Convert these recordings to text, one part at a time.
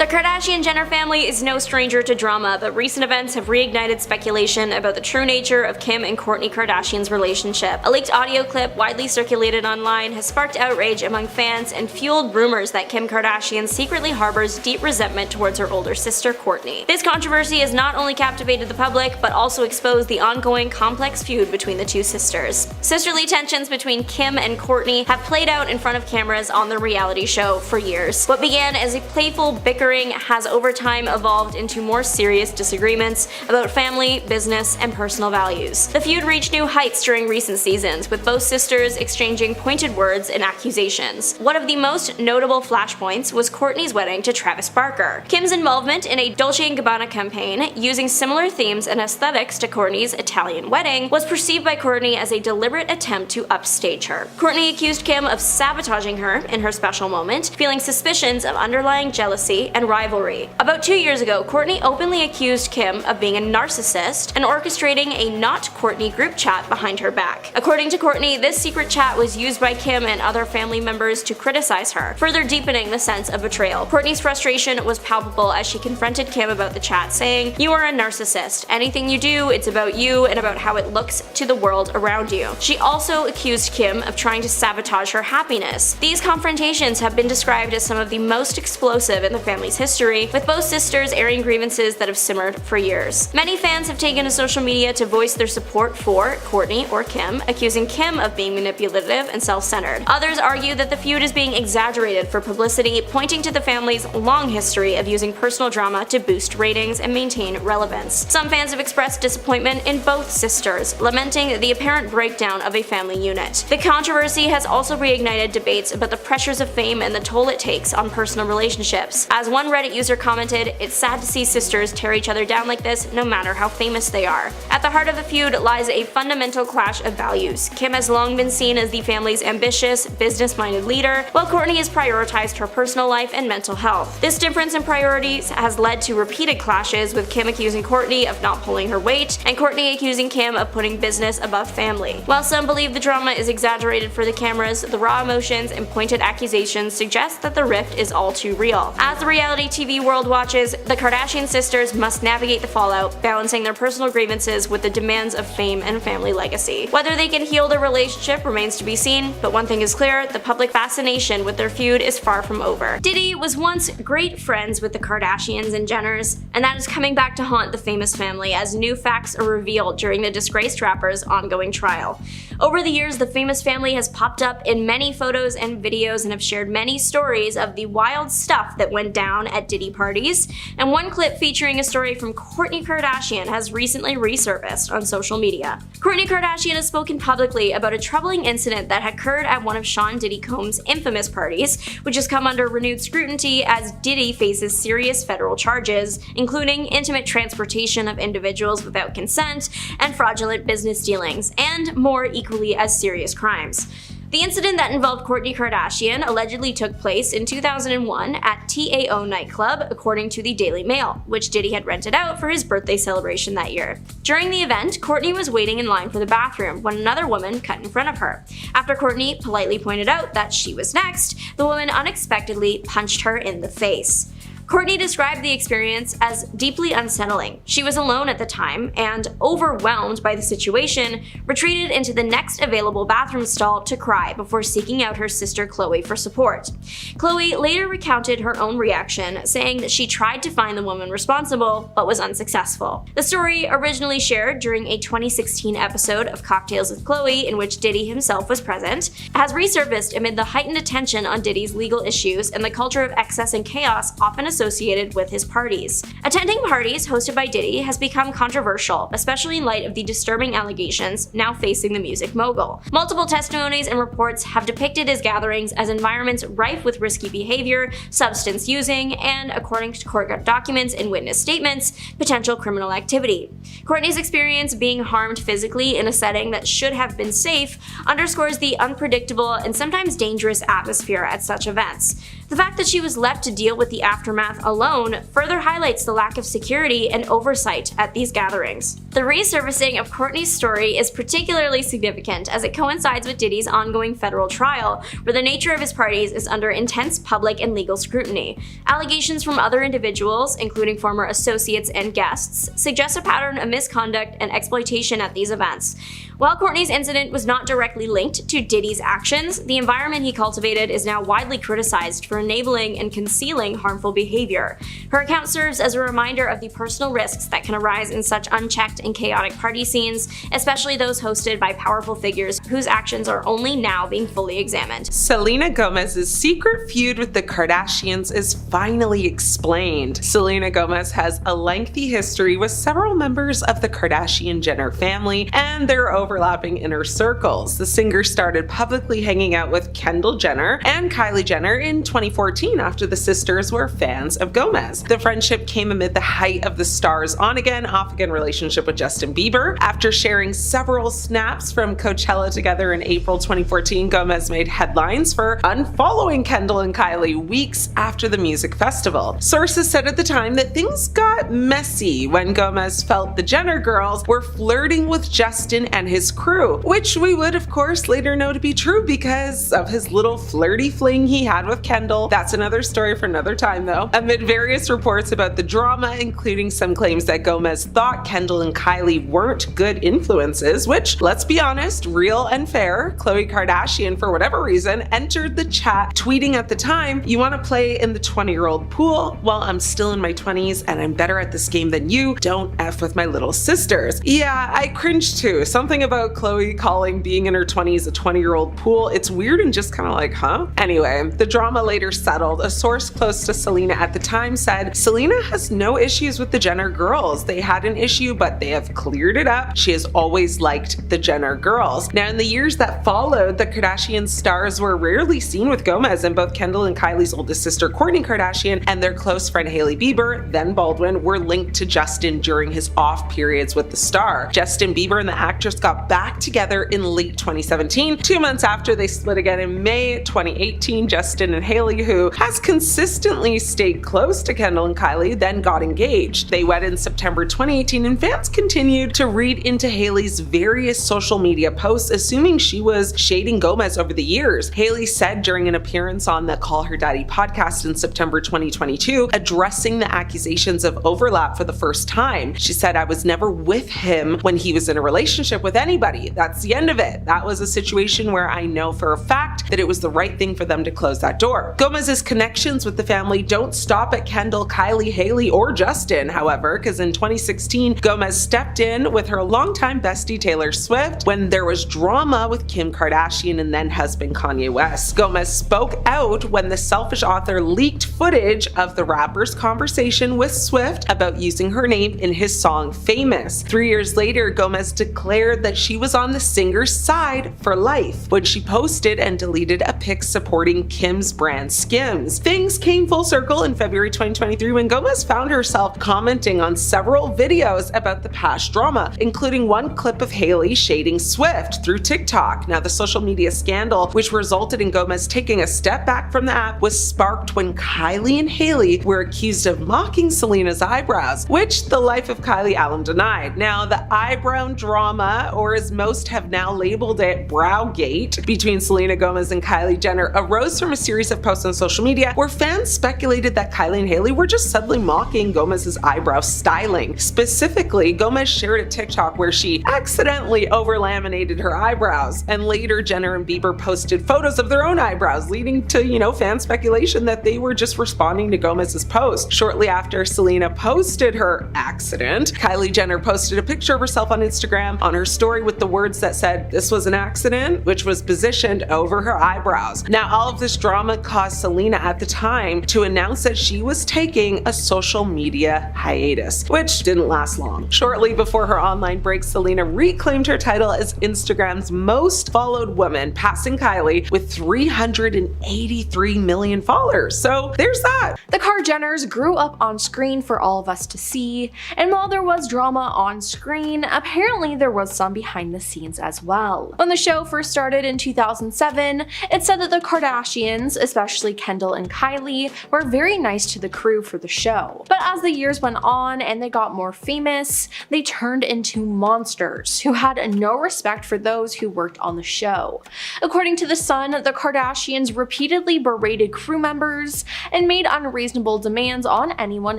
Kardashian-Jenner family is no stranger to drama, but recent events have reignited speculation about the true nature of Kim and Kourtney Kardashian's relationship. A leaked audio clip widely circulated online has sparked outrage among fans and fueled rumors that Kim Kardashian secretly harbors deep resentment towards her older sister Kourtney. This controversy has not only captivated the public, but also exposed the ongoing complex feud between the two sisters. Sisterly tensions between Kim and Kourtney have played out in front of cameras on the reality show for years. What began as a playful bickering has over time evolved into more serious disagreements about family, business, and personal values. The feud reached new heights during recent seasons, with both sisters exchanging pointed words and accusations. One of the most notable flashpoints was Kourtney's wedding to Travis Barker. Kim's involvement in a Dolce & Gabbana campaign, using similar themes and aesthetics to Kourtney's Italian wedding, was perceived by Kourtney as a deliberate attempt to upstage her. Kourtney accused Kim of sabotaging her in her special moment, feeling suspicions of underlying jealousy and rivalry. About 2 years ago, Kourtney openly accused Kim of being a narcissist and orchestrating a not Kourtney group chat behind her back. According to Kourtney, this secret chat was used by Kim and other family members to criticize her, further deepening the sense of betrayal. Kourtney's frustration was palpable as she confronted Kim about the chat, saying, "You are a narcissist. Anything you do, it's about you and about how it looks to the world around you." She also accused Kim of trying to sabotage her happiness. These confrontations have been described as some of the most explosive in the family's history, with both sisters airing grievances that have simmered for years. Many fans have taken to social media to voice their support for Kourtney or Kim, accusing Kim of being manipulative and self-centered. Others argue that the feud is being exaggerated for publicity, pointing to the family's long history of using personal drama to boost ratings and maintain relevance. Some fans have expressed disappointment in both sisters, lamenting the apparent breakdown of a family unit. The controversy has also reignited debates about the pressures of fame and the toll it takes on personal relationships. As one Reddit user commented, "It's sad to see sisters tear each other down like this, no matter how famous they are." At the heart of the feud lies a fundamental clash of values. Kim has long been seen as the family's ambitious, business-minded leader, while Kourtney has prioritized her personal life and mental health. This difference in priorities has led to repeated clashes, with Kim accusing Kourtney of not pulling her weight, and Kourtney accusing Kim of putting business above family. While some believe the drama is exaggerated for the cameras, the raw emotions and pointed accusations suggest that the rift is all too real. As the reality TV world watches, the Kardashian sisters must navigate the fallout, balancing their personal grievances with the demands of fame and family legacy. Whether they can heal their relationship remains to be seen, but one thing is clear: the public fascination with their feud is far from over. Diddy was once great friends with the Kardashians and Jenners, and that is coming back to haunt the famous family as new facts are revealed during the disgraced rapper's ongoing trial. Over the years, the famous family has popped up in many photos and videos and have shared many stories of the wild stuff that went down at Diddy parties, and one clip featuring a story from Kourtney Kardashian has recently resurfaced on social media. Kourtney Kardashian has spoken publicly about a troubling incident that occurred at one of Sean Diddy Combs' infamous parties, which has come under renewed scrutiny as Diddy faces serious federal charges, including intimate transportation of individuals without consent and fraudulent business dealings, and more equally as serious crimes. The incident that involved Kourtney Kardashian allegedly took place in 2001 at TAO nightclub, according to the Daily Mail, which Diddy had rented out for his birthday celebration that year. During the event, Kourtney was waiting in line for the bathroom when another woman cut in front of her. After Kourtney politely pointed out that she was next, the woman unexpectedly punched her in the face. Kourtney described the experience as deeply unsettling. She was alone at the time and, overwhelmed by the situation, retreated into the next available bathroom stall to cry before seeking out her sister Khloe for support. Khloe later recounted her own reaction, saying that she tried to find the woman responsible but was unsuccessful. The story, originally shared during a 2016 episode of Cocktails with Khloe in which Diddy himself was present, has resurfaced amid the heightened attention on Diddy's legal issues and the culture of excess and chaos often associated with his parties. Attending parties hosted by Diddy has become controversial, especially in light of the disturbing allegations now facing the music mogul. Multiple testimonies and reports have depicted his gatherings as environments rife with risky behavior, substance using, and, according to court documents and witness statements, potential criminal activity. Kourtney's experience being harmed physically in a setting that should have been safe underscores the unpredictable and sometimes dangerous atmosphere at such events. The fact that she was left to deal with the aftermath alone further highlights the lack of security and oversight at these gatherings. The resurfacing of Kourtney's story is particularly significant as it coincides with Diddy's ongoing federal trial, where the nature of his parties is under intense public and legal scrutiny. Allegations from other individuals, including former associates and guests, suggest a pattern of misconduct and exploitation at these events. While Kourtney's incident was not directly linked to Diddy's actions, the environment he cultivated is now widely criticized for enabling and concealing harmful behavior. Her account serves as a reminder of the personal risks that can arise in such unchecked and chaotic party scenes, especially those hosted by powerful figures whose actions are only now being fully examined. Selena Gomez's secret feud with the Kardashians is finally explained. Selena Gomez has a lengthy history with several members of the Kardashian-Jenner family and their overlapping inner circles. The singer started publicly hanging out with Kendall Jenner and Kylie Jenner in 2014 after the sisters were fans of Gomez. The friendship came amid the height of the star's on-again, off-again relationship with Justin Bieber. After sharing several snaps from Coachella together in April 2014, Gomez made headlines for unfollowing Kendall and Kylie weeks after the music festival. Sources said at the time that things got messy when Gomez felt the Jenner girls were flirting with Justin and his crew, which we would of course later know to be true because of his little flirty fling he had with Kendall. That's another story for another time though. Amid various reports about the drama, including some claims that Gomez thought Kendall and Kylie weren't good influences, which, let's be honest, real and fair, Khloe Kardashian, for whatever reason, entered the chat tweeting at the time, "You want to play in the 20-year-old pool? Well, I'm still in my 20s and I'm better at this game than you. Don't F with my little sisters." Yeah, I cringe too. Something about Khloe calling being in her 20s a 20-year-old pool, it's weird and just kind of like, huh? Anyway, the drama later settled. A source close to Selena at the time said, "Selena has no issues with the Jenner girls. They had an issue, but they have cleared it up. She has always liked the Jenner girls." Now, in the years that followed, the Kardashian stars were rarely seen with Gomez, and both Kendall and Kylie's oldest sister Kourtney Kardashian and their close friend Hailey Bieber, then Baldwin, were linked to Justin during his off periods with the star. Justin Bieber and the actress got back together in late 2017. 2 months after, they split again in May 2018. Justin and Hailey, who has consistently stayed close to Kendall and Kylie, then got engaged. They wed in September 2018, and fans continued to read into Hailey's various social media posts, assuming she was shading Gomez over the years. Hailey said during an appearance on the Call Her Daddy podcast in September 2022, addressing the accusations of overlap for the first time. She said, "I was never with him when he was in a relationship with anybody. That's the end of it. That was a situation where I know for a fact that it was the right thing for them to close that door." Gomez's connections with the family don't stop at Kendall, Kylie, Hailey, or Justin, however, because in 2016, Gomez stepped in with her longtime bestie Taylor Swift when there was drama with Kim Kardashian and then husband Kanye West. Gomez spoke out when the Selfish author leaked footage of the rapper's conversation with Swift about using her name in his song Famous. 3 years later, Gomez declared that she was on the singer's side for life when she posted and deleted a pic supporting Kim's brand Skims. Things came full circle in February 2023 when Gomez found herself commenting on several videos about the past drama, including one clip of Hailey shading Swift through TikTok. Now, the social media scandal, which resulted in Gomez taking a step back from the app, was sparked when Kylie and Hailey were accused of mocking Selena's eyebrows, which the life of Kylie Allen denied. Now, the eyebrow drama, or as most have now labeled it, Browgate, between Selena Gomez and Kylie Jenner arose from a series of posts on social media where fans speculated that Kylie and Hailey were just subtly mocking Gomez's eyebrow styling. Specifically, Gomez shared a TikTok where she accidentally over-laminated her eyebrows, and later Jenner and Bieber posted photos of their own eyebrows, leading to, fan speculation that they were just responding to Gomez's post. Shortly after Selena posted her accident, Kylie Jenner posted a picture of herself on Instagram on her story with the words that said, "This was an accident," which was positioned over her eyebrows. Now, all of this drama caused Selena at the time to announce that she was taking a social media hiatus, which didn't last long. Shortly before her online break, Selena reclaimed her title as Instagram's most followed woman, passing Kylie with 383 million followers. So there's that. The Kardashians grew up on screen for all of us to see, and while there was drama on screen, apparently there was some behind the scenes as well. When the show first started in 2007, it said that the Kardashians, especially Kendall and Kylie, were very nice to the crew for the show. But as the years went on and they got more famous, they turned into monsters who had no respect for those who worked on the show. According to The Sun, the Kardashians repeatedly berated crew members and made unreasonable demands on anyone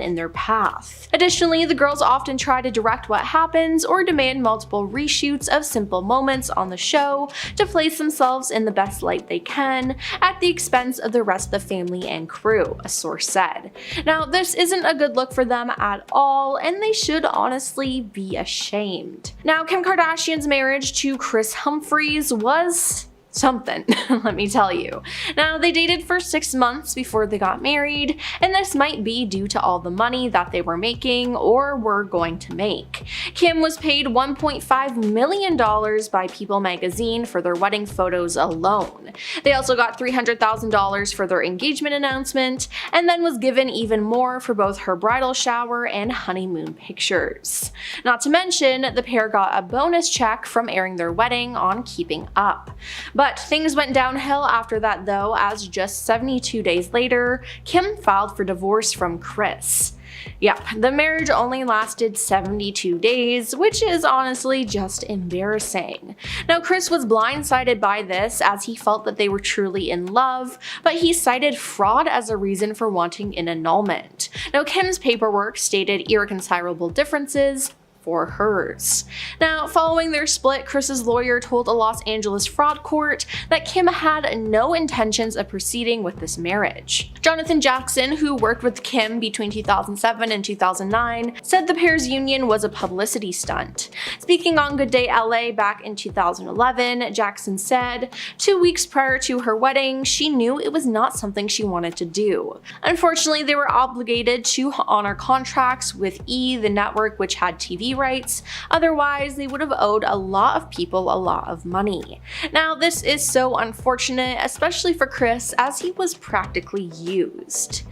in their path. Additionally, the girls often try to direct what happens or demand multiple reshoots of simple moments on the show to place themselves in the best light they can at the expense of the rest of the family and crew, a source said. Now, this isn't a good look for them at all, and they should honestly be ashamed. Now, Kim Kardashian's marriage to Kris Humphries was something, let me tell you. Now, they dated for 6 months before they got married, and this might be due to all the money that they were making or were going to make. Kim was paid $1.5 million by People magazine for their wedding photos alone. They also got $300,000 for their engagement announcement, and then was given even more for both her bridal shower and honeymoon pictures. Not to mention, the pair got a bonus check from airing their wedding on Keeping Up. But things went downhill after that though, as just 72 days later, Kim filed for divorce from Kris. Yep, the marriage only lasted 72 days, which is honestly just embarrassing. Now, Kris was blindsided by this as he felt that they were truly in love, but he cited fraud as a reason for wanting an annulment. Now, Kim's paperwork stated irreconcilable differences for hers. Now, following their split, Kris's lawyer told a Los Angeles fraud court that Kim had no intentions of proceeding with this marriage. Jonathan Jackson, who worked with Kim between 2007 and 2009, said the pair's union was a publicity stunt. Speaking on Good Day LA back in 2011, Jackson said, 2 weeks prior to her wedding, she knew it was not something she wanted to do. Unfortunately, they were obligated to honor contracts with E!, the network which had TV rights, otherwise they would have owed a lot of people a lot of money. Now, this is so unfortunate, especially for Kris, as he was practically used.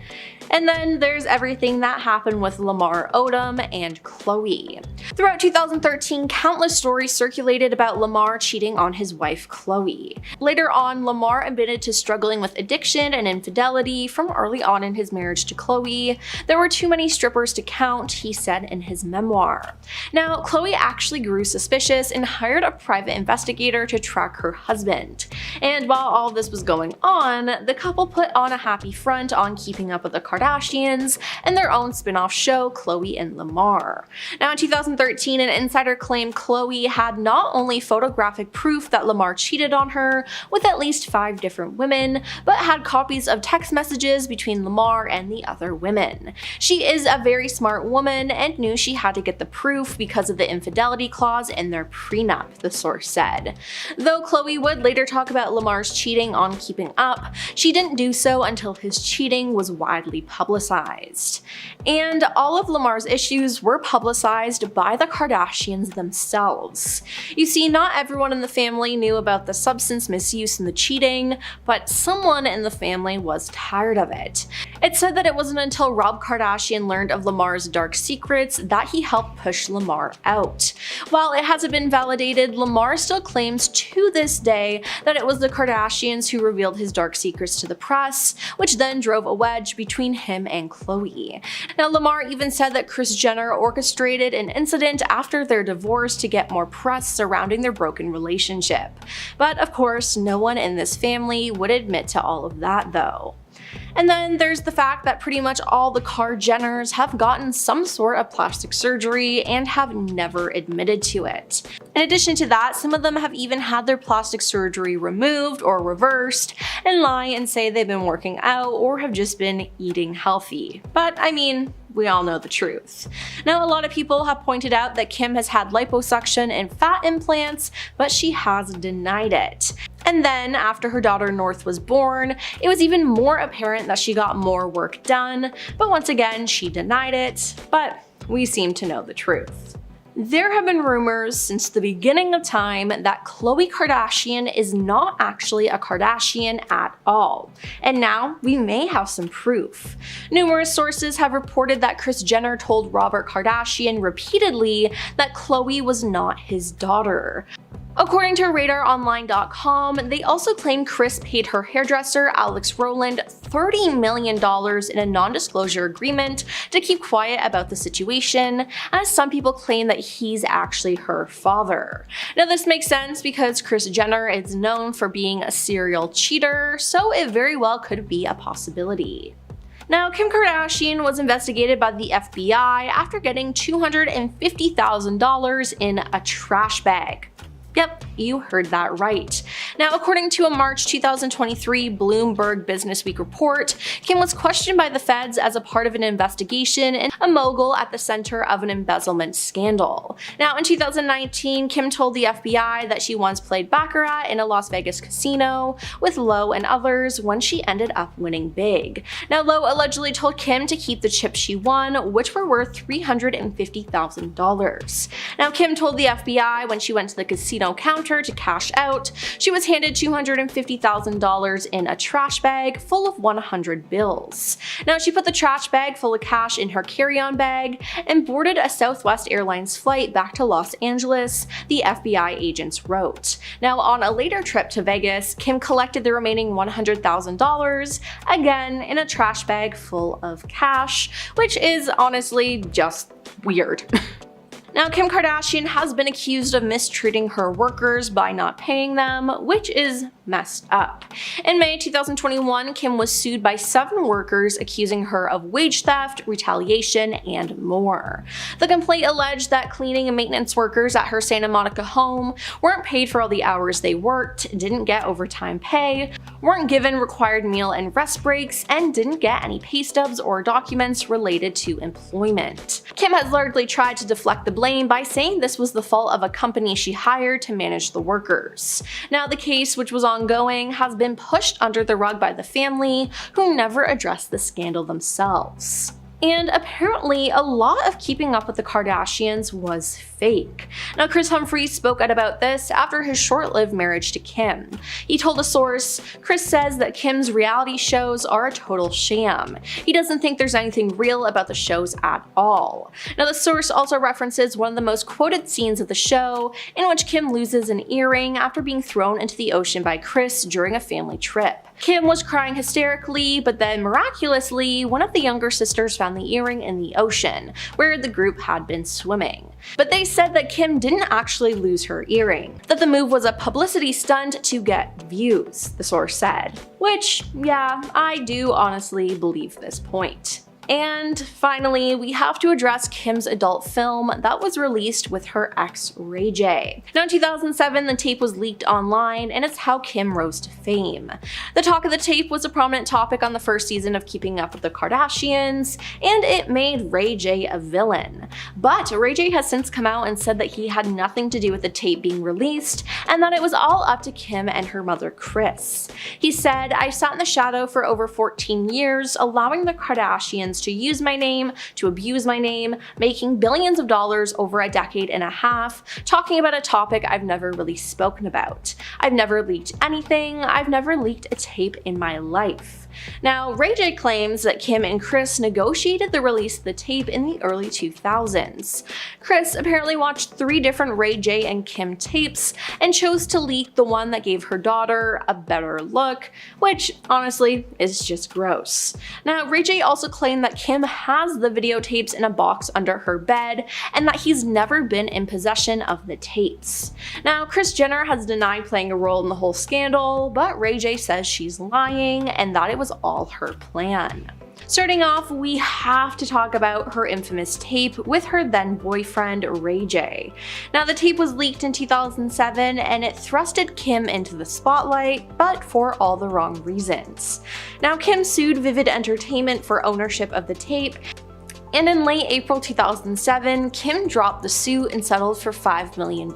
And then there's everything that happened with Lamar Odom and Khloe. Throughout 2013, countless stories circulated about Lamar cheating on his wife Khloe. Later on, Lamar admitted to struggling with addiction and infidelity from early on in his marriage to Khloe. There were too many strippers to count, he said in his memoir. Now, Khloe actually grew suspicious and hired a private investigator to track her husband. And while all this was going on, the couple put on a happy front on Keeping Up with the Kardashians and their own spin-off show, Khloe and Lamar. Now, in 2013, an insider claimed Khloe had not only photographic proof that Lamar cheated on her with at least 5 different women, but had copies of text messages between Lamar and the other women. She is a very smart woman and knew she had to get the proof because of the infidelity clause in their prenup, the source said. Though Khloe would later talk about Lamar's cheating on Keeping Up, she didn't do so until his cheating was widely publicized. And all of Lamar's issues were publicized by the Kardashians themselves. You see, not everyone in the family knew about the substance misuse and the cheating, but someone in the family was tired of it. It said that it wasn't until Rob Kardashian learned of Lamar's dark secrets that he helped push Lamar out. While it hasn't been validated, Lamar still claims to this day that it was the Kardashians who revealed his dark secrets to the press, which then drove a wedge between him and Khloe. Now, Lamar even said that Kris Jenner orchestrated an incident after their divorce to get more press surrounding their broken relationship. But of course, no one in this family would admit to all of that though. And then there's the fact that pretty much all the Jenners have gotten some sort of plastic surgery and have never admitted to it. In addition to that, some of them have even had their plastic surgery removed or reversed and lie and say they've been working out or have just been eating healthy. But I mean, we all know the truth. Now, a lot of people have pointed out that Kim has had liposuction and fat implants, but she has denied it. And then, after her daughter North was born, it was even more apparent that she got more work done, but once again, she denied it, but we seem to know the truth. There have been rumors since the beginning of time that Khloe Kardashian is not actually a Kardashian at all, and now we may have some proof. Numerous sources have reported that Kris Jenner told Robert Kardashian repeatedly that Khloe was not his daughter. According to RadarOnline.com, they also claim Kris paid her hairdresser, Alex Rowland, $30 million in a non-disclosure agreement to keep quiet about the situation, as some people claim that he's actually her father. Now this makes sense because Kris Jenner is known for being a serial cheater, so it very well could be a possibility. Now, Kim Kardashian was investigated by the FBI after getting $250,000 in a trash bag. Yep, you heard that right. Now, according to a March 2023 Bloomberg Businessweek report, Kim was questioned by the feds as a part of an investigation and a mogul at the center of an embezzlement scandal. Now, in 2019, Kim told the FBI that she once played baccarat in a Las Vegas casino with Lowe and others when she ended up winning big. Now, Lowe allegedly told Kim to keep the chips she won, which were worth $350,000. Now, Kim told the FBI when she went to the casino counter to cash out, she was handed $250,000 in a trash bag full of 100 bills. Now, she put the trash bag full of cash in her carry-on bag and boarded a Southwest Airlines flight back to Los Angeles, the FBI agents wrote. Now, on a later trip to Vegas, Kim collected the remaining $100,000, again in a trash bag full of cash, which is honestly just weird. Now, Kim Kardashian has been accused of mistreating her workers by not paying them, which is messed up. In May 2021, Kim was sued by 7 workers accusing her of wage theft, retaliation, and more. The complaint alleged that cleaning and maintenance workers at her Santa Monica home weren't paid for all the hours they worked, didn't get overtime pay, weren't given required meal and rest breaks, and didn't get any pay stubs or documents related to employment. Kim has largely tried to deflect the blame by saying this was the fault of a company she hired to manage the workers. Now, the case, which was ongoing, has been pushed under the rug by the family, who never addressed the scandal themselves. And apparently, a lot of keeping up with the Kardashians was fake. Now, Kris Humphries spoke out about this after his short-lived marriage to Kim. He told a source, "Kris says that Kim's reality shows are a total sham. He doesn't think there's anything real about the shows at all." Now, the source also references one of the most quoted scenes of the show, in which Kim loses an earring after being thrown into the ocean by Kris during a family trip. Kim was crying hysterically, but then miraculously, one of the younger sisters found the earring in the ocean, where the group had been swimming. But they said that Kim didn't actually lose her earring, that the move was a publicity stunt to get views, the source said. Which, yeah, I do honestly believe this point. And finally, we have to address Kim's adult film that was released with her ex, Ray J. Now, in 2007, the tape was leaked online, and it's how Kim rose to fame. The talk of the tape was a prominent topic on the first season of Keeping Up with the Kardashians, and it made Ray J a villain. But Ray J has since come out and said that he had nothing to do with the tape being released, and that it was all up to Kim and her mother, Kris. He said, "I sat in the shadow for over 14 years, allowing the Kardashians to use my name, to abuse my name, making billions of dollars over a decade and a half, talking about a topic I've never really spoken about. I've never leaked anything. I've never leaked a tape in my life." Now, Ray J claims that Kim and Kris negotiated the release of the tape in the early 2000s. Kris apparently watched 3 different Ray J and Kim tapes and chose to leak the one that gave her daughter a better look, which honestly is just gross. Now, Ray J also claimed that Kim has the videotapes in a box under her bed and that he's never been in possession of the tapes. Now, Kris Jenner has denied playing a role in the whole scandal, but Ray J says she's lying and that it was all her plan. Starting off, we have to talk about her infamous tape with her then boyfriend, Ray J. Now, the tape was leaked in 2007 and it thrusted Kim into the spotlight, but for all the wrong reasons. Now, Kim sued Vivid Entertainment for ownership of the tape, And in late April 2007, Kim dropped the suit and settled for $5 million.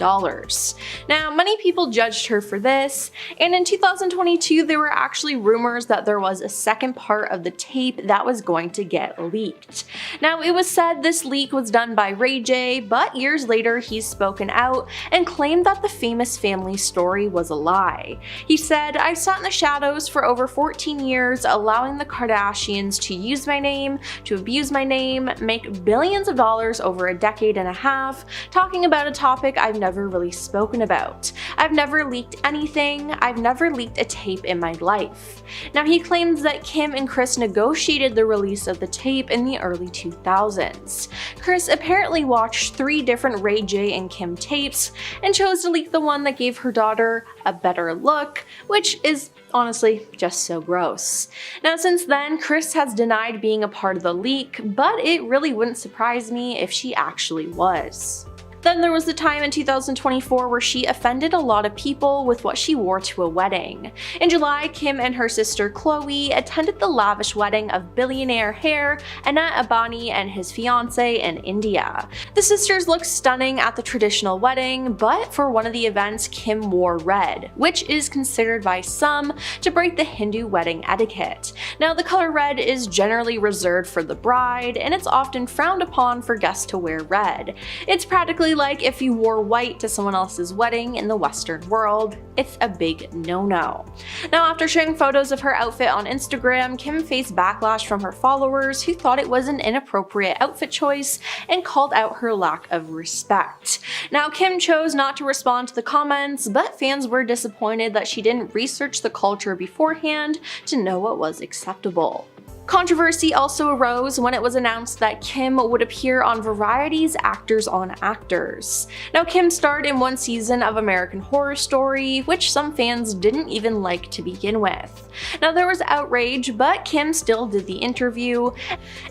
Now, many people judged her for this, and in 2022 there were actually rumors that there was a second part of the tape that was going to get leaked. Now, it was said this leak was done by Ray J, but years later he's spoken out and claimed that the famous family story was a lie. He said, "I sat in the shadows for over 14 years, allowing the Kardashians to use my name, to abuse my name, make billions of dollars over a decade and a half, talking about a topic I've never really spoken about. I've never leaked anything. I've never leaked a tape in my life." Now, he claims that Kim and Kris negotiated the release of the tape in the early 2000s. Kris apparently watched 3 different Ray J and Kim tapes and chose to leak the one that gave her daughter a better look, which is honestly just so gross. Now, since then, Kris has denied being a part of the leak, but it really wouldn't surprise me if she actually was. Then there was the time in 2024 where she offended a lot of people with what she wore to a wedding. In July, Kim and her sister Khloe attended the lavish wedding of billionaire heir Anant Ambani and his fiancée in India. The sisters looked stunning at the traditional wedding, but for one of the events, Kim wore red, which is considered by some to break the Hindu wedding etiquette. Now, the color red is generally reserved for the bride, and it's often frowned upon for guests to wear red. It's practically like if you wore white to someone else's wedding in the Western world. It's a big no-no. Now, after sharing photos of her outfit on Instagram, Kim faced backlash from her followers who thought it was an inappropriate outfit choice and called out her lack of respect. Now, Kim chose not to respond to the comments, but fans were disappointed that she didn't research the culture beforehand to know what was acceptable. Controversy also arose when it was announced that Kim would appear on Variety's Actors on Actors. Now, Kim starred in 1 season of American Horror Story, which some fans didn't even like to begin with. Now, there was outrage, but Kim still did the interview,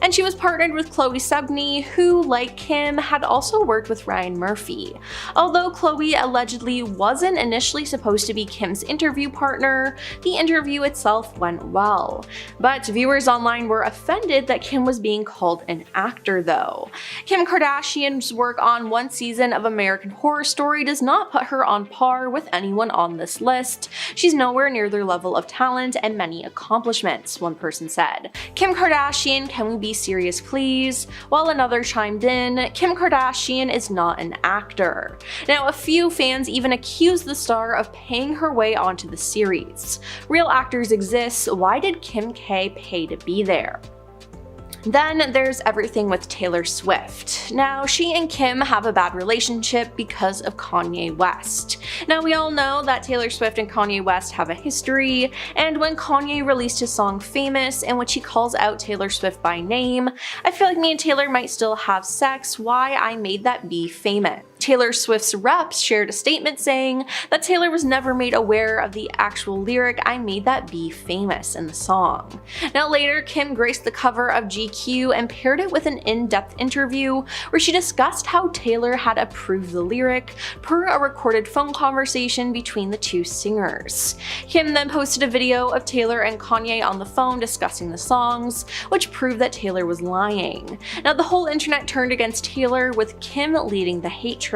and she was partnered with Chloe Sevigny, who, like Kim, had also worked with Ryan Murphy. Although Chloe allegedly wasn't initially supposed to be Kim's interview partner, the interview itself went well. But viewers online were offended that Kim was being called an actor, though. Kim Kardashian's work on 1 season of American Horror Story does not put her on par with anyone on this list. She's nowhere near their level of talent and many accomplishments, one person said. "Kim Kardashian, can we be serious please?" While another chimed in, "Kim Kardashian is not an actor." Now, a few fans even accused the star of paying her way onto the series. Real actors exist, why did Kim K pay to be there? Then there's everything with Taylor Swift. Now, she and Kim have a bad relationship because of Kanye West. Now, we all know that Taylor Swift and Kanye West have a history, and when Kanye released his song Famous, in which he calls out Taylor Swift by name, I feel like me and Taylor might still have sex, why I made that be famous. Taylor Swift's reps shared a statement saying that Taylor was never made aware of the actual lyric "I made that be famous" in the song. Now, later, Kim graced the cover of GQ and paired it with an in-depth interview where she discussed how Taylor had approved the lyric per a recorded phone conversation between the two singers. Kim then posted a video of Taylor and Kanye on the phone discussing the songs, which proved that Taylor was lying. Now, the whole internet turned against Taylor, with Kim leading the hate train.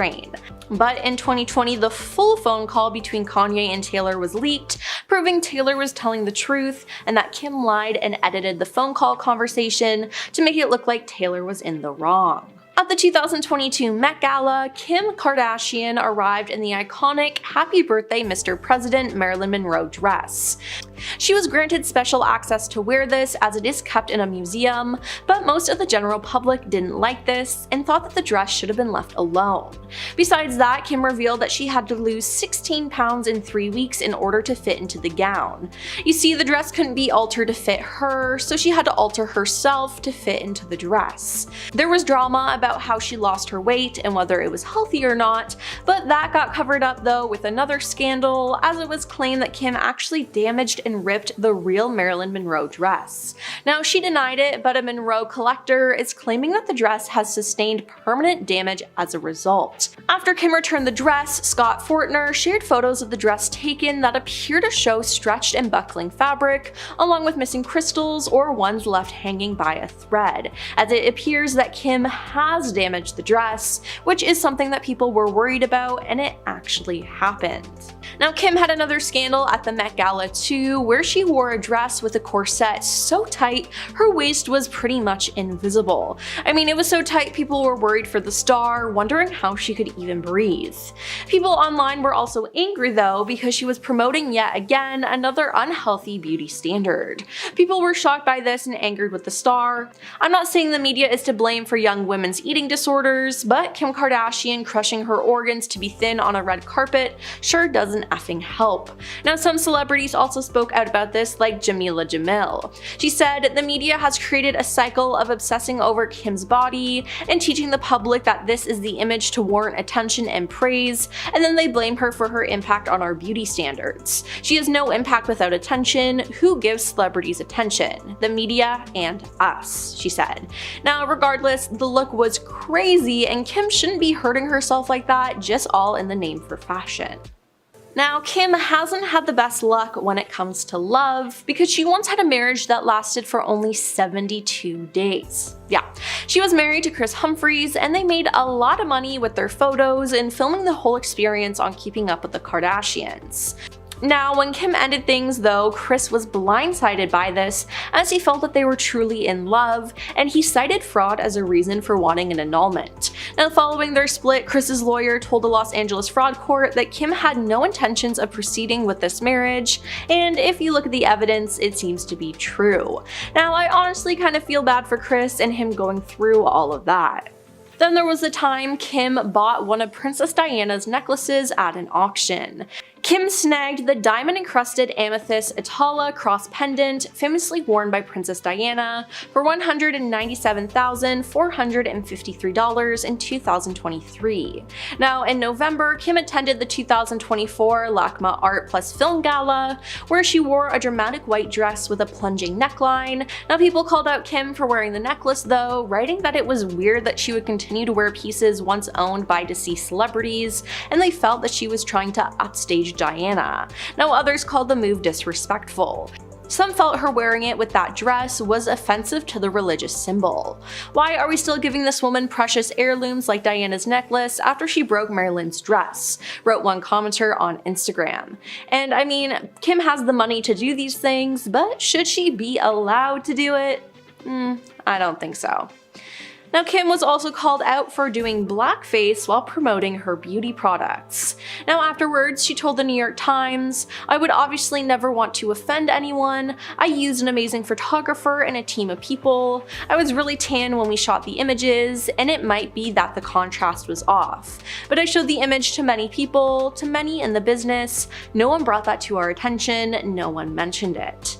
But in 2020, the full phone call between Kanye and Taylor was leaked, proving Taylor was telling the truth and that Kim lied and edited the phone call conversation to make it look like Taylor was in the wrong. At the 2022 Met Gala, Kim Kardashian arrived in the iconic "Happy Birthday, Mr. President" Marilyn Monroe dress. She was granted special access to wear this as it is kept in a museum, but most of the general public didn't like this and thought that the dress should have been left alone. Besides that, Kim revealed that she had to lose 16 pounds in 3 weeks in order to fit into the gown. You see, the dress couldn't be altered to fit her, so she had to alter herself to fit into the dress. There was drama about how she lost her weight and whether it was healthy or not, but that got covered up though with another scandal, as it was claimed that Kim actually damaged and ripped the real Marilyn Monroe dress. Now, she denied it, but a Monroe collector is claiming that the dress has sustained permanent damage as a result. it. After Kim returned the dress, Scott Fortner shared photos of the dress taken that appear to show stretched and buckling fabric, along with missing crystals or ones left hanging by a thread, as it appears that Kim has damaged the dress, which is something that people were worried about, and it actually happened. Now, Kim had another scandal at the Met Gala too, where she wore a dress with a corset so tight her waist was pretty much invisible. I mean, it was so tight people were worried for the star, wondering how she could even breathe. People online were also angry though, because she was promoting yet again another unhealthy beauty standard. People were shocked by this and angered with the star. I'm not saying the media is to blame for young women's eating disorders, but Kim Kardashian crushing her organs to be thin on a red carpet sure doesn't effing help. Now, some celebrities also spoke out about this, like Jamila Jamil. She said, "The media has created a cycle of obsessing over Kim's body and teaching the public that this is the image to warrant attention and praise, and then they blame her for her impact on our beauty standards. She has no impact without attention. Who gives celebrities attention? The media and us," she said. Now, regardless, the look was crazy, and Kim shouldn't be hurting herself like that, just all in the name for fashion. Now, Kim hasn't had the best luck when it comes to love, because she once had a marriage that lasted for only 72 days. Yeah, she was married to Kris Humphries, and they made a lot of money with their photos and filming the whole experience on Keeping Up with the Kardashians. Now, when Kim ended things though, Kris was blindsided by this, as he felt that they were truly in love, and he cited fraud as a reason for wanting an annulment. Now, following their split, Kris's lawyer told the Los Angeles fraud court that Kim had no intentions of proceeding with this marriage, and if you look at the evidence, it seems to be true. Now, I honestly kind of feel bad for Kris and him going through all of that. Then there was the time Kim bought one of Princess Diana's necklaces at an auction. Kim snagged the diamond-encrusted amethyst Atala cross pendant famously worn by Princess Diana for $197,453 in 2023. Now, in November, Kim attended the 2024 LACMA Art Plus Film Gala, where she wore a dramatic white dress with a plunging neckline. Now, people called out Kim for wearing the necklace though, writing that it was weird that she would continue to wear pieces once owned by deceased celebrities, and they felt that she was trying to upstage Diana. Now, others called the move disrespectful. Some felt her wearing it with that dress was offensive to the religious symbol. Why are we still giving this woman precious heirlooms like Diana's necklace after she broke Marilyn's dress? Wrote one commenter on Instagram. And I mean, Kim has the money to do these things, but should she be allowed to do it? I don't think so. Now, Kim was also called out for doing blackface while promoting her beauty products. Now, afterwards, she told the New York Times, "I would obviously never want to offend anyone. I used an amazing photographer and a team of people. I was really tan when we shot the images, and it might be that the contrast was off. But I showed the image to many people, to many in the business. No one brought that to our attention, no one mentioned it."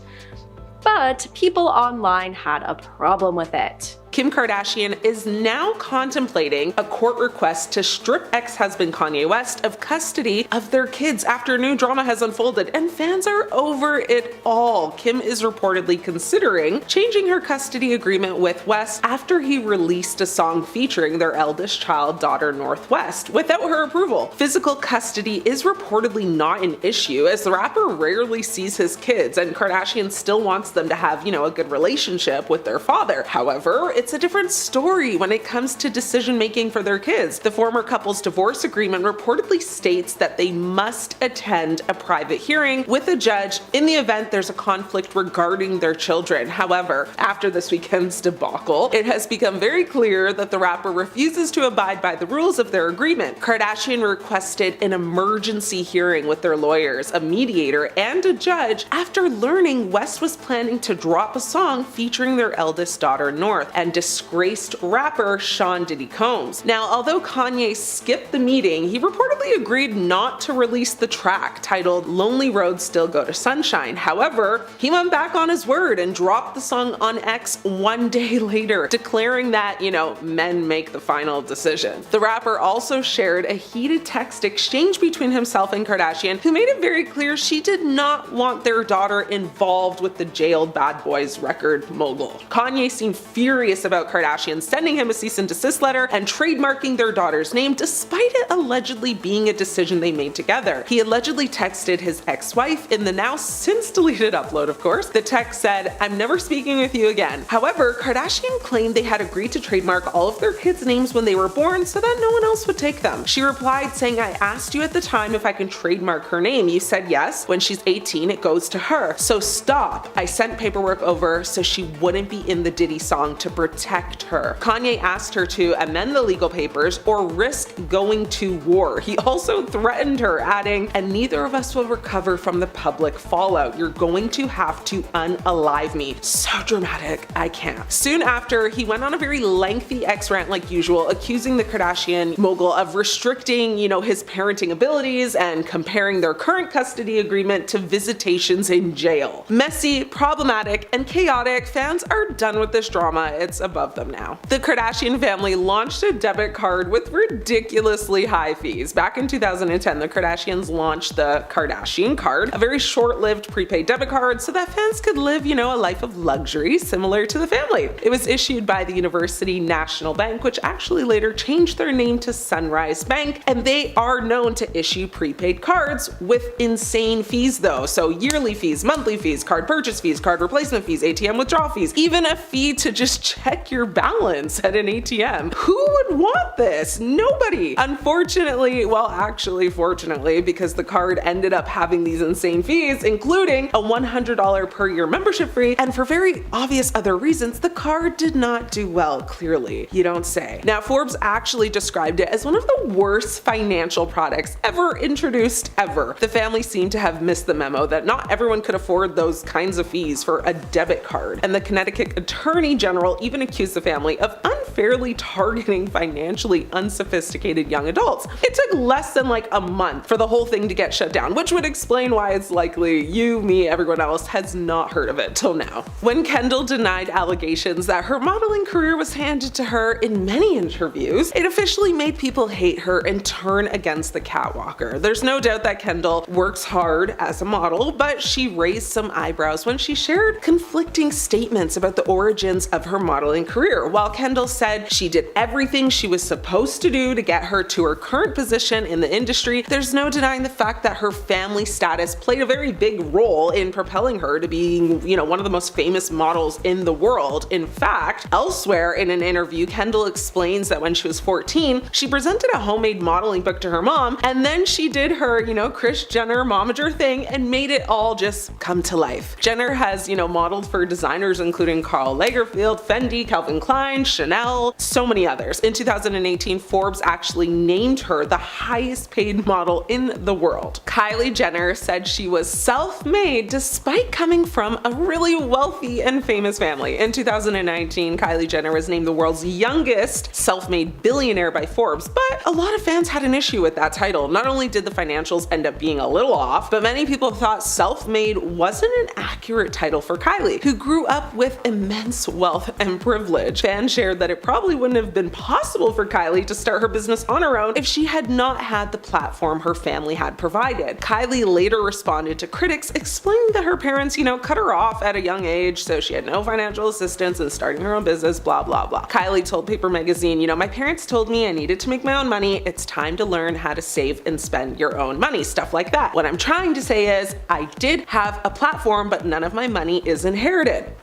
But people online had a problem with it. Kim Kardashian is now contemplating a court request to strip ex-husband Kanye West of custody of their kids after new drama has unfolded, and fans are over it all. Kim is reportedly considering changing her custody agreement with West after he released a song featuring their eldest child, daughter Northwest, without her approval. Physical custody is reportedly not an issue, as the rapper rarely sees his kids, and Kardashian still wants them to have, a good relationship with their father. However, it's a different story when it comes to decision making for their kids. The former couple's divorce agreement reportedly states that they must attend a private hearing with a judge in the event there's a conflict regarding their children. However, after this weekend's debacle, it has become very clear that the rapper refuses to abide by the rules of their agreement. Kardashian requested an emergency hearing with their lawyers, a mediator, and a judge after learning West was planning to drop a song featuring their eldest daughter North and disgraced rapper Sean Diddy Combs. Now, although Kanye skipped the meeting, he reportedly agreed not to release the track titled "Lonely Roads Still Go to Sunshine." However, he went back on his word and dropped the song on X one day later, declaring that, men make the final decision. The rapper also shared a heated text exchange between himself and Kardashian, who made it very clear she did not want their daughter involved with the jailed Bad Boys record mogul. Kanye seemed furious furious about Kardashian sending him a cease and desist letter and trademarking their daughter's name despite it allegedly being a decision they made together. He allegedly texted his ex-wife in the now since deleted upload, of course. The text said, "I'm never speaking with you again." However, Kardashian claimed they had agreed to trademark all of their kids' names when they were born so that no one else would take them. She replied saying, "I asked you at the time if I can trademark her name. You said yes. When she's 18, it goes to her. So stop. I sent paperwork over so she wouldn't be in the Diddy song to protect her." Kanye asked her to amend the legal papers or risk going to war. He also threatened her, adding, "And neither of us will recover from the public fallout. You're going to have to unalive me." So dramatic, I can't. Soon after, he went on a very lengthy ex-rant like usual, accusing the Kardashian mogul of restricting, his parenting abilities and comparing their current custody agreement to visitations in jail. Messy, problematic, and chaotic. Fans are done with this drama. It's above them now. The Kardashian family launched a debit card with ridiculously high fees. Back in 2010, the Kardashians launched the Kardashian card, a very short-lived prepaid debit card so that fans could live, a life of luxury similar to the family. It was issued by the University National Bank, which actually later changed their name to Sunrise Bank, and they are known to issue prepaid cards with insane fees though. So yearly fees, monthly fees, card purchase fees, card replacement fees, ATM withdrawal fees, even a fee to just check your balance at an ATM. Who would want this? Nobody. Unfortunately, well actually fortunately, because the card ended up having these insane fees, including a $100 per year membership fee, and for very obvious other reasons, the card did not do well, clearly. You don't say. Now, Forbes actually described it as one of the worst financial products ever introduced ever. The family seemed to have missed the memo that not everyone could afford those kinds of fees for a debit card, and the Connecticut Attorney General even accused the family of unfairly targeting financially unsophisticated young adults. It took less than like a month for the whole thing to get shut down, which would explain why it's likely you, me, everyone else has not heard of it till now. When Kendall denied allegations that her modeling career was handed to her in many interviews, it officially made people hate her and turn against the catwalker. There's no doubt that Kendall works hard as a model, but she raised some eyebrows when she shared conflicting statements about the origins of her modeling career. While Kendall said she did everything she was supposed to do to get her to her current position in the industry, there's no denying the fact that her family status played a very big role in propelling her to being, one of the most famous models in the world. In fact, elsewhere in an interview, Kendall explains that when she was 14, she presented a homemade modeling book to her mom, and then she did her, Kris Jenner momager thing and made it all just come to life. Jenner has, modeled for designers including Karl Lagerfeld, Fendi, Calvin Klein, Chanel, so many others. In 2018, Forbes actually named her the highest paid model in the world. Kylie Jenner said she was self-made despite coming from a really wealthy and famous family. In 2019, Kylie Jenner was named the world's youngest self-made billionaire by Forbes, but a lot of fans had an issue with that title. Not only did the financials end up being a little off, but many people thought self-made wasn't an accurate title for Kylie, who grew up with immense wealth and privilege. Fans shared that it probably wouldn't have been possible for Kylie to start her business on her own if she had not had the platform her family had provided. Kylie later responded to critics explaining that her parents, cut her off at a young age, so she had no financial assistance in starting her own business, blah, blah, blah. Kylie told Paper Magazine, my parents told me I needed to make my own money. It's time to learn how to save and spend your own money, stuff like that. What I'm trying to say is I did have a platform, but none of my money is inherited.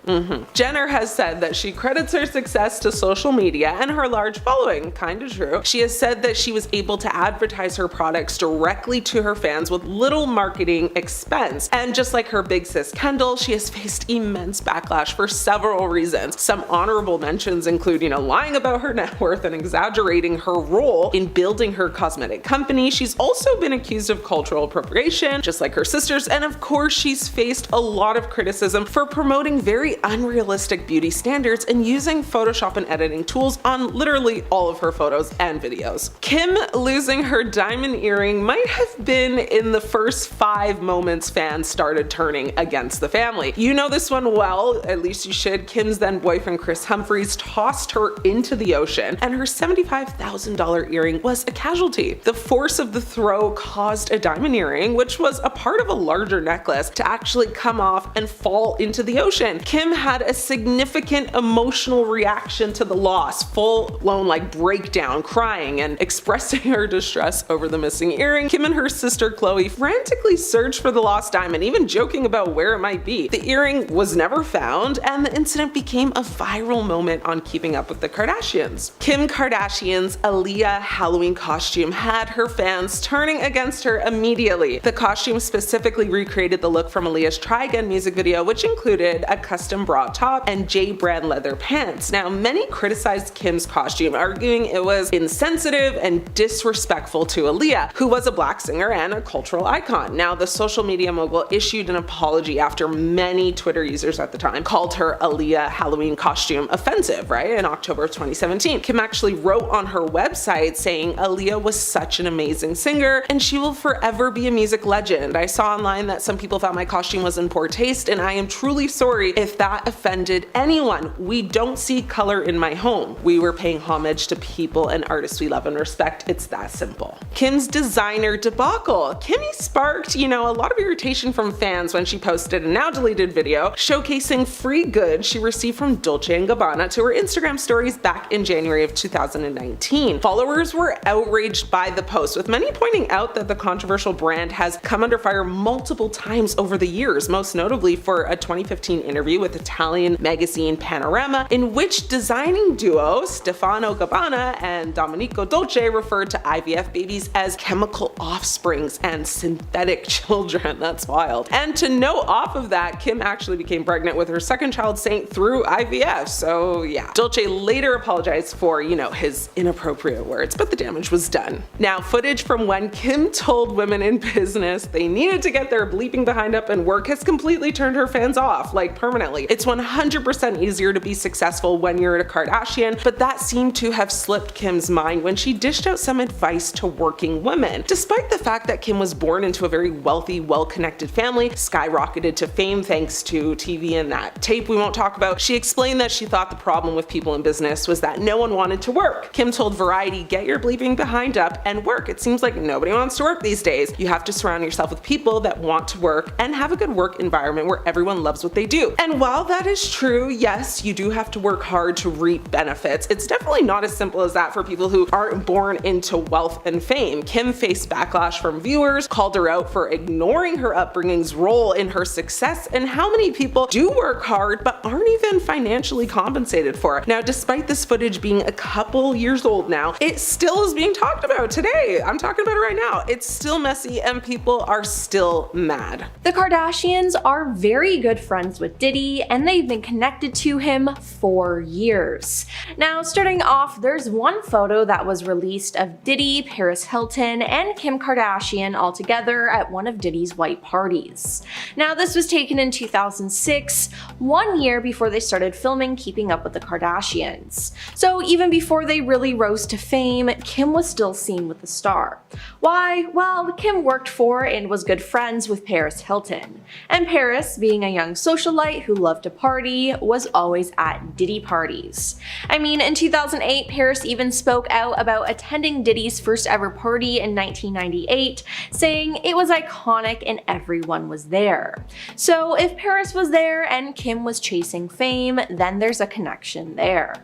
Jenner has said that she credits her success to social media and her large following. Kinda true. She has said that she was able to advertise her products directly to her fans with little marketing expense. And just like her big sis Kendall, she has faced immense backlash for several reasons. Some honorable mentions include, lying about her net worth and exaggerating her role in building her cosmetic company. She's also been accused of cultural appropriation, just like her sisters, and of course she's faced a lot of criticism for promoting very unrealistic beauty standards and using Photoshop and editing tools on literally all of her photos and videos. Kim losing her diamond earring might have been in the first 5 moments fans started turning against the family. You know this one well, at least you should. Kim's then boyfriend Kris Humphries tossed her into the ocean, and her $75,000 earring was a casualty. The force of the throw caused a diamond earring, which was a part of a larger necklace, to actually come off and fall into the ocean. Kim had a significant emotional emotional reaction to the loss, full-blown like breakdown, crying and expressing her distress over the missing earring. Kim and her sister Khloe frantically searched for the lost diamond, even joking about where it might be. The earring was never found, and the incident became a viral moment on Keeping Up with the Kardashians. Kim Kardashian's Aaliyah Halloween costume had her fans turning against her immediately. The costume specifically recreated the look from Aaliyah's Try Again music video, which included a custom bra top and J brand leather pants. Now, many criticized Kim's costume, arguing it was insensitive and disrespectful to Aaliyah, who was a black singer and a cultural icon. Now, the social media mogul issued an apology after many Twitter users at the time called her Aaliyah Halloween costume offensive, right, in October of 2017. Kim actually wrote on her website saying Aaliyah was such an amazing singer and she will forever be a music legend. I saw online that some people thought my costume was in poor taste, and I am truly sorry if that offended anyone. We don't see color in my home. We were paying homage to people and artists we love and respect. It's that simple. Kim's designer debacle. Kimmy sparked, a lot of irritation from fans when she posted a now deleted video showcasing free goods she received from Dolce & Gabbana to her Instagram stories back in January of 2019. Followers were outraged by the post, with many pointing out that the controversial brand has come under fire multiple times over the years, most notably for a 2015 interview with Italian magazine Panorama, in which designing duo Stefano Gabbana and Domenico Dolce referred to IVF babies as chemical offsprings and synthetic children. That's wild. And to note off of that, Kim actually became pregnant with her second child, Saint, through IVF. So yeah. Dolce later apologized for, his inappropriate words, but the damage was done. Now, footage from when Kim told women in business they needed to get their bleeping behind up and work has completely turned her fans off, like permanently. It's 100% easier to be successful when you're a Kardashian, but that seemed to have slipped Kim's mind when she dished out some advice to working women. Despite the fact that Kim was born into a very wealthy, well-connected family, skyrocketed to fame thanks to TV and that tape we won't talk about, she explained that she thought the problem with people in business was that no one wanted to work. Kim told Variety, "Get your bleeping behind up and work. It seems like nobody wants to work these days. You have to surround yourself with people that want to work and have a good work environment where everyone loves what they do." And while that is true, yes, you do have to work hard to reap benefits. It's definitely not as simple as that for people who aren't born into wealth and fame. Kim faced backlash from viewers, called her out for ignoring her upbringing's role in her success, and how many people do work hard but aren't even financially compensated for it. Now, despite this footage being a couple years old now, it still is being talked about today. I'm talking about it right now. It's still messy and people are still mad. The Kardashians are very good friends with Diddy, and they've been connected to him for years. Now, starting off, there's one photo that was released of Diddy, Paris Hilton, and Kim Kardashian all together at one of Diddy's white parties. Now, this was taken in 2006, 1 year before they started filming Keeping Up with the Kardashians. So even before they really rose to fame, Kim was still seen with the star. Why? Well, Kim worked for and was good friends with Paris Hilton. And Paris, being a young socialite who loved to party, was always at Diddy parties. I mean, in 2008, Paris even spoke out about attending Diddy's first ever party in 1998, saying it was iconic and everyone was there. So if Paris was there and Kim was chasing fame, then there's a connection there.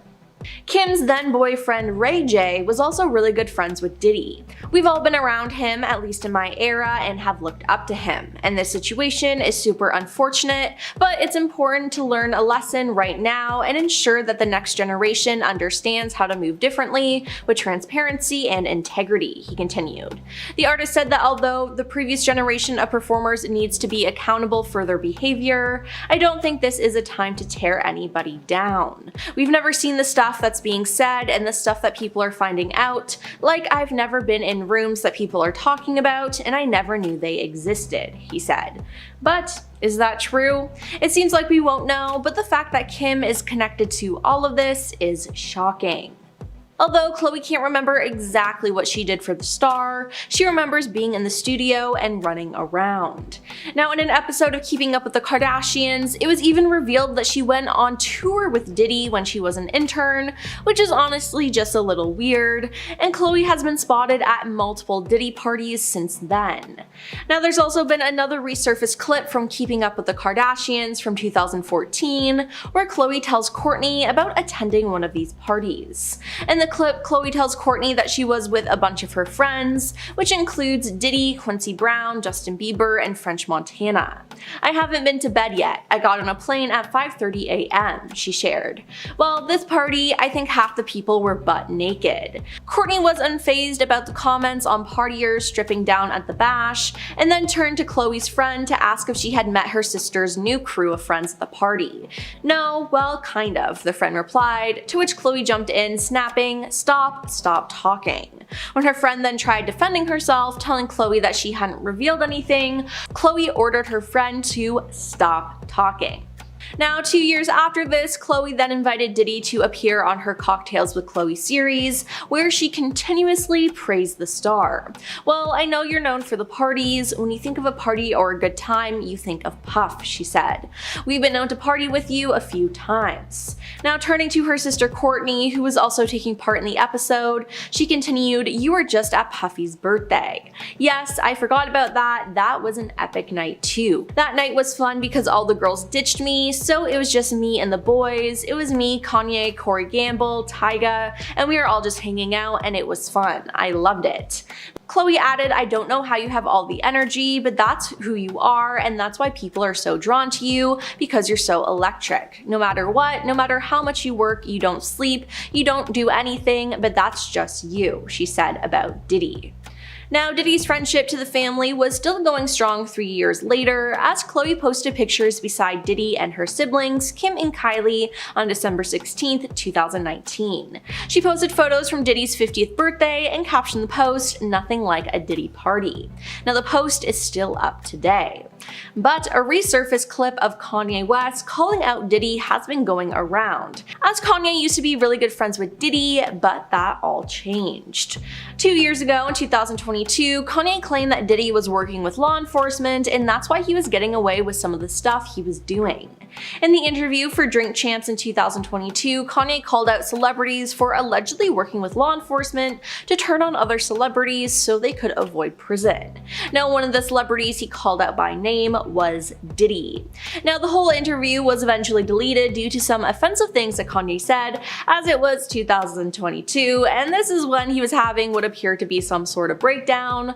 Kim's then boyfriend Ray J was also really good friends with Diddy. We've all been around him, at least in my era, and have looked up to him. And this situation is super unfortunate, but it's important to learn a lesson right now and ensure that the next generation understands how to move differently with transparency and integrity, he continued. The artist said that although the previous generation of performers needs to be accountable for their behavior, I don't think this is a time to tear anybody down. We've never seen the stuff that's being said and the stuff that people are finding out. Like, I've never been in rooms that people are talking about and I never knew they existed, he said. But is that true? It seems like we won't know, but the fact that Kim is connected to all of this is shocking. Although Khloe can't remember exactly what she did for the star, she remembers being in the studio and running around. Now, in an episode of Keeping Up with the Kardashians, it was even revealed that she went on tour with Diddy when she was an intern, which is honestly just a little weird, and Khloe has been spotted at multiple Diddy parties since then. Now, there's also been another resurfaced clip from Keeping Up with the Kardashians from 2014, where Khloe tells Kourtney about attending one of these parties. In the clip, Khloe tells Kourtney that she was with a bunch of her friends, which includes Diddy, Quincy Brown, Justin Bieber, and French Montana. "I haven't been to bed yet. I got on a plane at 5:30 a.m., she shared. Well, this party, I think half the people were butt naked. Kourtney was unfazed about the comments on partiers stripping down at the bash, and then turned to Khloe's friend to ask if she had met her sister's new crew of friends at the party. "No, well, kind of," the friend replied, to which Khloe jumped in, snapping, Stop talking." When her friend then tried defending herself, telling Khloe that she hadn't revealed anything, Khloe ordered her friend to stop talking. Now, 2 years after this, Khloe then invited Diddy to appear on her Cocktails with Khloe series, where she continuously praised the star. "Well, I know you're known for the parties. When you think of a party or a good time, you think of Puff," she said. "We've been known to party with you a few times." Now, turning to her sister Kourtney, who was also taking part in the episode, she continued, "You were just at Puffy's birthday." "Yes, I forgot about that. That was an epic night too. That night was fun because all the girls ditched me, so it was just me and the boys. It was me, Kanye, Corey Gamble, Tyga, and we were all just hanging out and it was fun. I loved it." Khloe added, "I don't know how you have all the energy, but that's who you are, and that's why people are so drawn to you, because you're so electric. No matter what, no matter how much you work, you don't sleep, you don't do anything, but that's just you," she said about Diddy. Now, Diddy's friendship to the family was still going strong 3 years later, as Khloe posted pictures beside Diddy and her siblings, Kim and Kylie, on December 16, 2019. She posted photos from Diddy's 50th birthday and captioned the post, "Nothing like a Diddy party." Now, the post is still up today. But a resurfaced clip of Kanye West calling out Diddy has been going around, as Kanye used to be really good friends with Diddy, but that all changed. 2 years ago, in 2022, Kanye claimed that Diddy was working with law enforcement, and that's why he was getting away with some of the stuff he was doing. In the interview for Drink Champs in 2022, Kanye called out celebrities for allegedly working with law enforcement to turn on other celebrities so they could avoid prison. Now, one of the celebrities he called out by name was Diddy. Now, the whole interview was eventually deleted due to some offensive things that Kanye said, as it was 2022, and this is when he was having what appeared to be some sort of breakdown.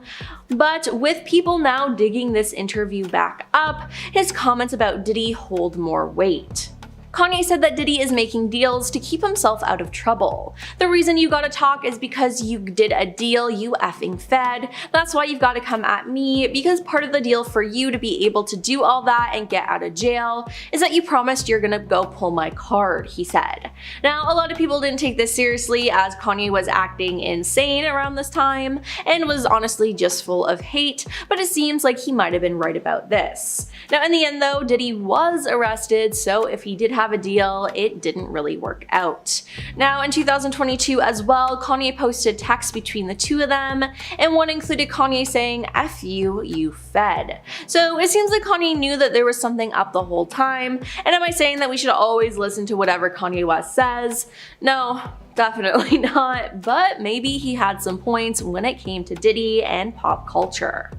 But with people now digging this interview back up, his comments about Diddy hold more weight. Kanye said that Diddy is making deals to keep himself out of trouble. "The reason you gotta talk is because you did a deal you effing fed. That's why you've gotta come at me, because part of the deal for you to be able to do all that and get out of jail is that you promised you're gonna go pull my card," he said. Now, a lot of people didn't take this seriously, as Kanye was acting insane around this time and was honestly just full of hate, but it seems like he might have been right about this. Now, in the end though, Diddy was arrested, so if he did have a deal, it didn't really work out. Now, in 2022 as well, Kanye posted texts between the two of them, and one included Kanye saying, "F you, you fed." So it seems like Kanye knew that there was something up the whole time, and am I saying that we should always listen to whatever Kanye West says? No, definitely not, but maybe he had some points when it came to Diddy and pop culture.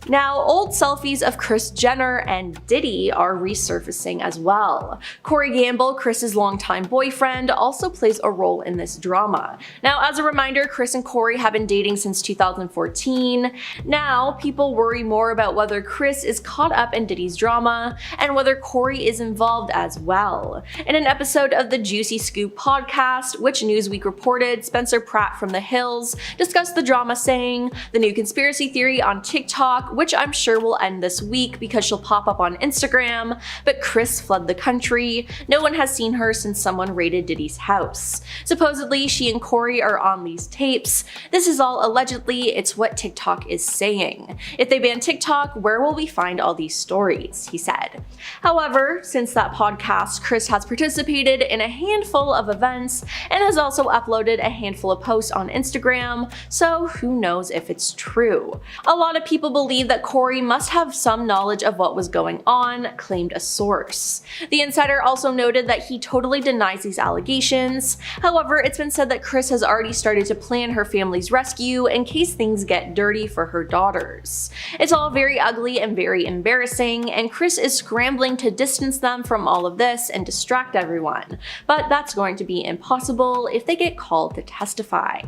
Now, old selfies of Kris Jenner and Diddy are resurfacing as well. Corey Gamble, Kris's longtime boyfriend, also plays a role in this drama. Now, as a reminder, Kris and Corey have been dating since 2014. Now, people worry more about whether Kris is caught up in Diddy's drama and whether Corey is involved as well. In an episode of the Juicy Scoop podcast, which Newsweek reported, Spencer Pratt from The Hills discussed the drama, saying, "The new conspiracy theory on TikTok which I'm sure will end this week because she'll pop up on Instagram, but Kris fled the country. No one has seen her since someone raided Diddy's house. Supposedly, she and Corey are on these tapes. This is all allegedly, it's what TikTok is saying. If they ban TikTok, where will we find all these stories? He said. However, since that podcast, Kris has participated in a handful of events and has also uploaded a handful of posts on Instagram, so who knows if it's true. A lot of people believe that Corey must have some knowledge of what was going on, claimed a source. The insider also noted that he totally denies these allegations. However, it's been said that Kris has already started to plan her family's rescue in case things get dirty for her daughters. It's all very ugly and very embarrassing, and Kris is scrambling to distance them from all of this and distract everyone, but that's going to be impossible if they get called to testify.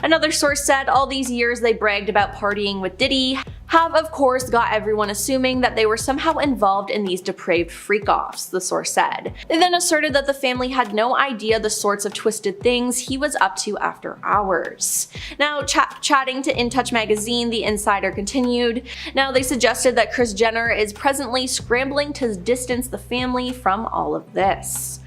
Another source said all these years they bragged about partying with Diddy have of course got everyone assuming that they were somehow involved in these depraved freak-offs, the source said. They then asserted that the family had no idea the sorts of twisted things he was up to after hours. Now, chatting to In Touch magazine, the insider continued, now they suggested that Kris Jenner is presently scrambling to distance the family from all of this.